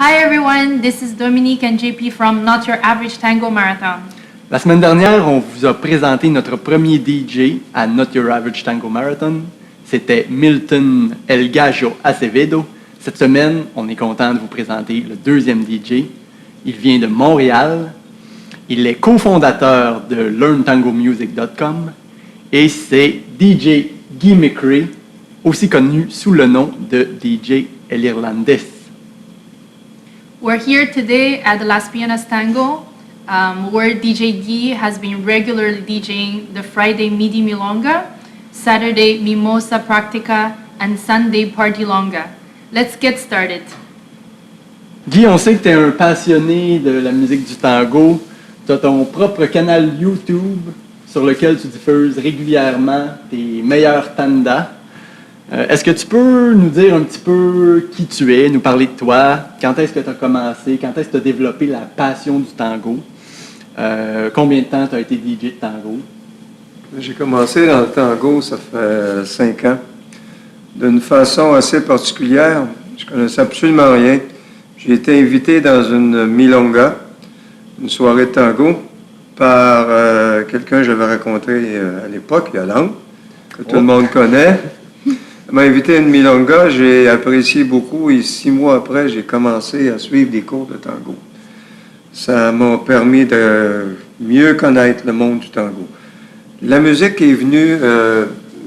Hi everyone, this is Dominique and JP from Not Your Average Tango Marathon. La semaine dernière, on vous a présenté notre premier DJ à Not Your Average Tango Marathon. C'était Milton El Gallo Acevedo. Cette semaine, on est content de vous présenter le deuxième DJ. Il vient de Montréal. Il est cofondateur de LearnTangoMusic.com et c'est DJ Guy McCrae, aussi connu sous le nom de DJ El Irlandés. We're here today at the Las Pianas Tango, where DJ Guy has been regularly DJing the Friday Midi Milonga, Saturday Mimosa Practica, and Sunday Party Longa. Let's get started. Guy, on sait que tu es un passionné de la musique du tango. Tu as ton propre canal YouTube sur lequel tu diffuses régulièrement tes meilleurs tandas. Est-ce que tu peux nous dire un petit peu qui tu es, nous parler de toi, quand est-ce que tu as commencé, quand est-ce que tu as développé la passion du tango, combien de temps tu as été DJ de tango? J'ai commencé dans le tango, ça fait 5 ans, d'une façon assez particulière. Je ne connaissais absolument rien. J'ai été invité dans une milonga, une soirée de tango, par quelqu'un que j'avais rencontré à l'époque, Yolande, que tout le monde connaît. Elle m'a invité à une milonga, j'ai apprécié beaucoup et 6 mois après, j'ai commencé à suivre des cours de tango. Ça m'a permis de mieux connaître le monde du tango. La musique est venue,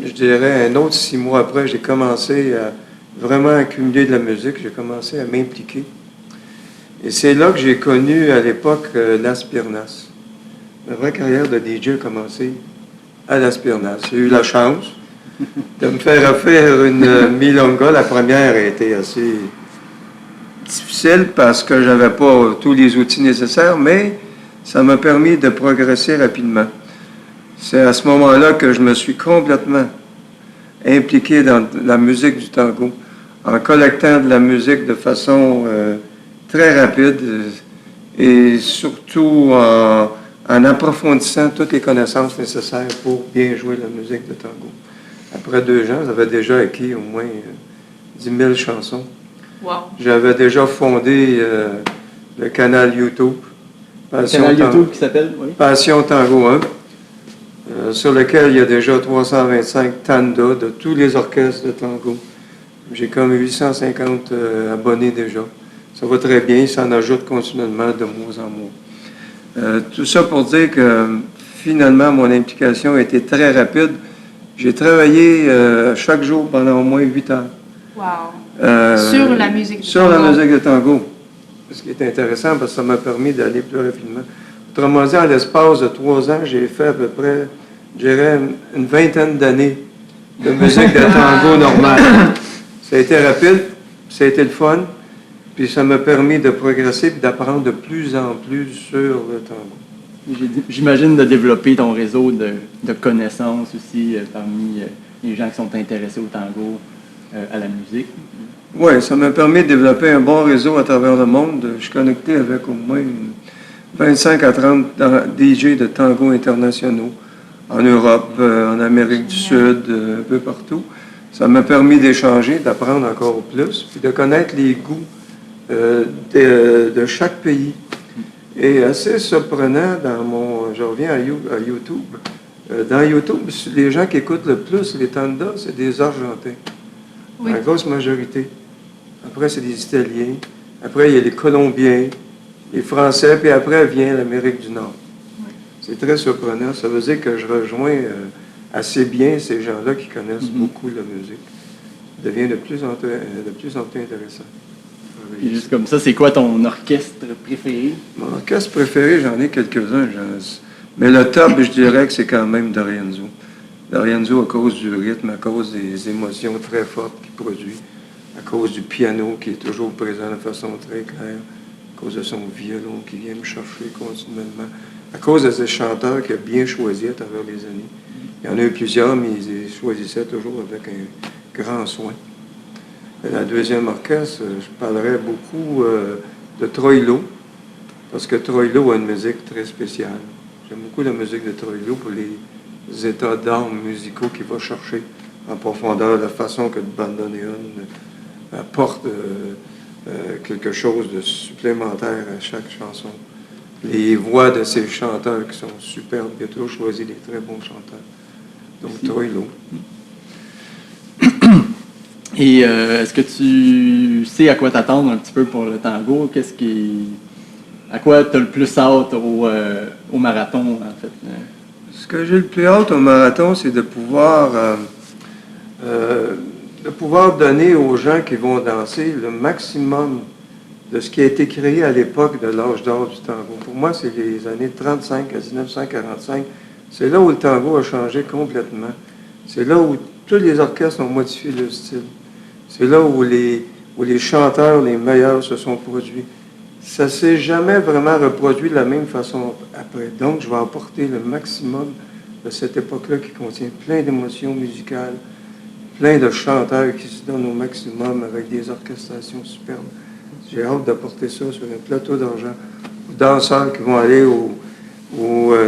je dirais, un autre 6 mois après, j'ai commencé à vraiment accumuler de la musique, j'ai commencé à m'impliquer. Et c'est là que j'ai connu à l'époque Las Pianas. Ma vraie carrière de DJ a commencé à Las Pianas. J'ai eu la chance de me faire faire une milonga. La première a été assez difficile parce que je n'avais pas tous les outils nécessaires, mais ça m'a permis de progresser rapidement. C'est à ce moment-là que je me suis complètement impliqué dans la musique du tango, en collectant de la musique de façon très rapide et surtout en approfondissant toutes les connaissances nécessaires pour bien jouer la musique de tango. Après 2 ans, j'avais déjà acquis au moins 10 000 chansons. Wow. J'avais déjà fondé le canal YouTube. YouTube qui s'appelle? Oui. Passion Tango 1, sur lequel il y a déjà 325 tandas de tous les orchestres de tango. J'ai comme 850 abonnés déjà. Ça va très bien, ça en ajoute continuellement de mois en mois. Tout ça pour dire que finalement, mon implication a été très rapide. J'ai travaillé chaque jour pendant au moins 8 heures. Wow. Sur la musique de Sur la musique de tango. Ce qui est intéressant parce que ça m'a permis d'aller plus rapidement. Autrement dit, en l'espace de 3 ans, j'ai fait à peu près, je dirais, une vingtaine d'années de musique de tango normale. Ça a été rapide, ça a été le fun, puis ça m'a permis de progresser et d'apprendre de plus en plus sur le tango. J'imagine de développer ton réseau de connaissances aussi parmi les gens qui sont intéressés au tango, à la musique. Oui, ça m'a permis de développer un bon réseau à travers le monde. Je suis connecté avec au moins 25 à 30 DJ de tango internationaux en Europe, en Amérique du Sud, un peu partout. Ça m'a permis d'échanger, d'apprendre encore plus, puis de connaître les goûts de chaque pays. Et assez surprenant je reviens à YouTube. Dans YouTube, les gens qui écoutent le plus les tandas, c'est des Argentins. Oui. La grosse majorité. Après, c'est des Italiens. Après, il y a les Colombiens, les Français, puis après vient l'Amérique du Nord. Oui. C'est très surprenant. Ça veut dire que je rejoins assez bien ces gens-là qui connaissent beaucoup la musique. Ça devient de plus en plus intéressant. Et juste comme ça, c'est quoi ton orchestre préféré? Mon orchestre préféré, j'en ai quelques-uns. Mais le top, je dirais que c'est quand même D'Arienzo. D'Arienzo à cause du rythme, à cause des émotions très fortes qu'il produit, à cause du piano qui est toujours présent de façon très claire, à cause de son violon qui vient me chercher continuellement, à cause de ses chanteurs qu'il a bien choisi à travers les années. Il y en a eu plusieurs, mais il les choisissait toujours avec un grand soin. La deuxième orchestre, je parlerai beaucoup de Troilo, parce que Troilo a une musique très spéciale. J'aime beaucoup la musique de Troilo pour les états d'âme musicaux qu'il va chercher en profondeur, la façon que le bandoneon apporte quelque chose de supplémentaire à chaque chanson. Les voix de ces chanteurs qui sont superbes, il a toujours choisi des très bons chanteurs. Donc, Troilo. Et est-ce que tu sais à quoi t'attendre un petit peu pour le tango? À quoi tu as le plus hâte au marathon, en fait? Ce que j'ai le plus hâte au marathon, c'est de pouvoir donner aux gens qui vont danser le maximum de ce qui a été créé à l'époque de l'âge d'or du tango. Pour moi, c'est les années 35 à 1945. C'est là où le tango a changé complètement. C'est là où tous les orchestres ont modifié le style. C'est là où les chanteurs, les meilleurs, se sont produits. Ça ne s'est jamais vraiment reproduit de la même façon après. Donc, je vais apporter le maximum de cette époque-là qui contient plein d'émotions musicales, plein de chanteurs qui se donnent au maximum avec des orchestrations superbes. J'ai hâte d'apporter ça sur un plateau d'argent aux danseurs qui vont aller au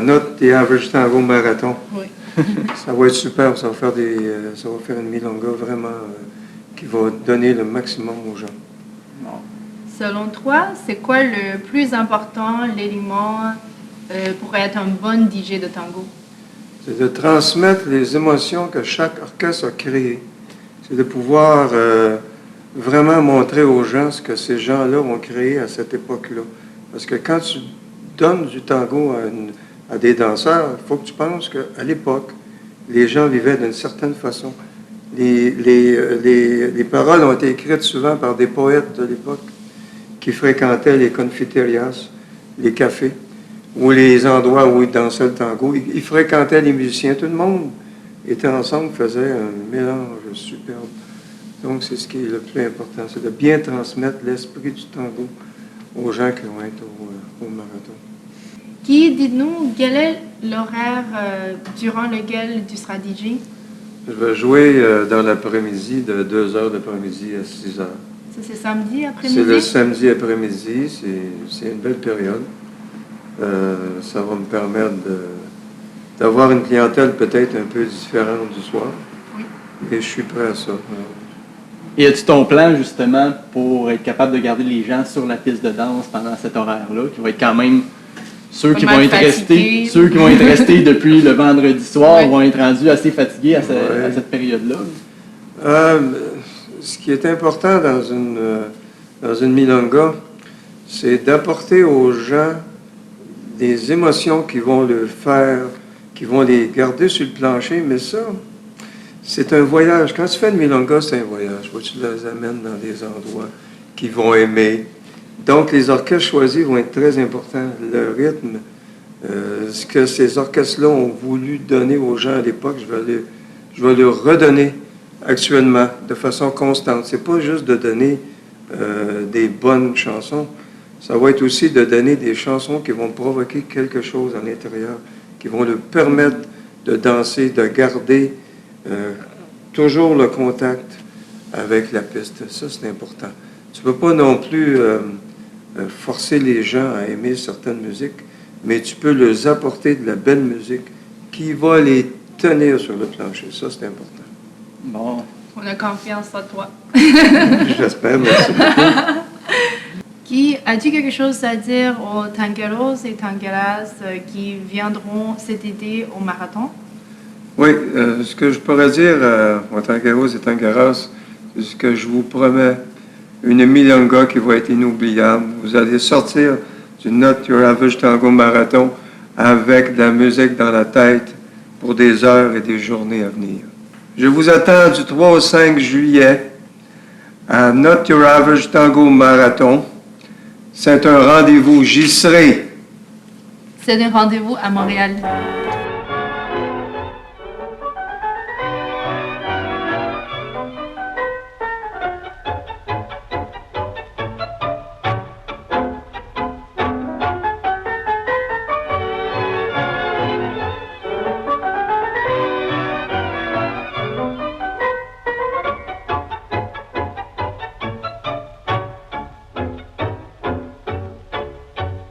Not the Average Tango Marathon. Oui. Ça va être super, ça va faire une milonga vraiment qui va donner le maximum aux gens. Bon. Selon toi, c'est quoi le plus important, l'élément pour être un bon DJ de tango? C'est de transmettre les émotions que chaque orchestre a créées. C'est de pouvoir vraiment montrer aux gens ce que ces gens-là ont créé à cette époque-là. Parce que quand tu donnes du tango à des danseurs, il faut que tu penses qu'à l'époque, les gens vivaient d'une certaine façon. Les paroles ont été écrites souvent par des poètes de l'époque qui fréquentaient les confitérias, les cafés, ou les endroits où ils dansaient le tango. Ils fréquentaient les musiciens. Tout le monde était ensemble, faisait un mélange superbe. Donc, c'est ce qui est le plus important, c'est de bien transmettre l'esprit du tango aux gens qui vont être au marathon. Guy, dites-nous, quel est l'horaire durant lequel tu seras DJ? Je vais jouer dans l'après-midi, de 2h d'après-midi à 6h. Ça, c'est samedi après-midi? C'est le samedi après-midi, c'est une belle période. Ça va me permettre d'avoir une clientèle peut-être un peu différente du soir. Oui. Et je suis prêt à ça. Et as-tu ton plan, justement, pour être capable de garder les gens sur la piste de danse pendant cet horaire-là, qui va être quand même ceux qui vont être restés depuis le vendredi soir Oui. vont être rendus assez fatigués à cette période-là? Ce qui est important dans une milonga, c'est d'apporter aux gens des émotions qui vont qui vont les garder sur le plancher, mais ça, c'est un voyage. Quand tu fais une milonga, c'est un voyage. Faut que tu les amènes dans des endroits qu'ils vont aimer. Donc, les orchestres choisis vont être très importants. Le rythme, ce que ces orchestres-là ont voulu donner aux gens à l'époque, je vais le redonner actuellement de façon constante. C'est pas juste de donner des bonnes chansons. Ça va être aussi de donner des chansons qui vont provoquer quelque chose à l'intérieur, qui vont leur permettre de danser, de garder toujours le contact avec la piste. Ça, c'est important. Tu ne peux pas non plus forcer les gens à aimer certaines musiques, mais tu peux leur apporter de la belle musique qui va les tenir sur le plancher. Ça, c'est important. Bon. On a confiance en toi. J'espère, merci beaucoup. Guy, as-tu quelque chose à dire aux tangueros et tangueras qui viendront cet été au marathon? Oui, ce que je pourrais dire aux tangueros et tangueras, c'est ce que je vous promets, une milonga qui va être inoubliable. Vous allez sortir du Not Your Average Tango Marathon avec de la musique dans la tête pour des heures et des journées à venir. Je vous attends du 3 au 5 juillet à Not Your Average Tango Marathon. C'est un rendez-vous, j'y serai. C'est un rendez-vous à Montréal.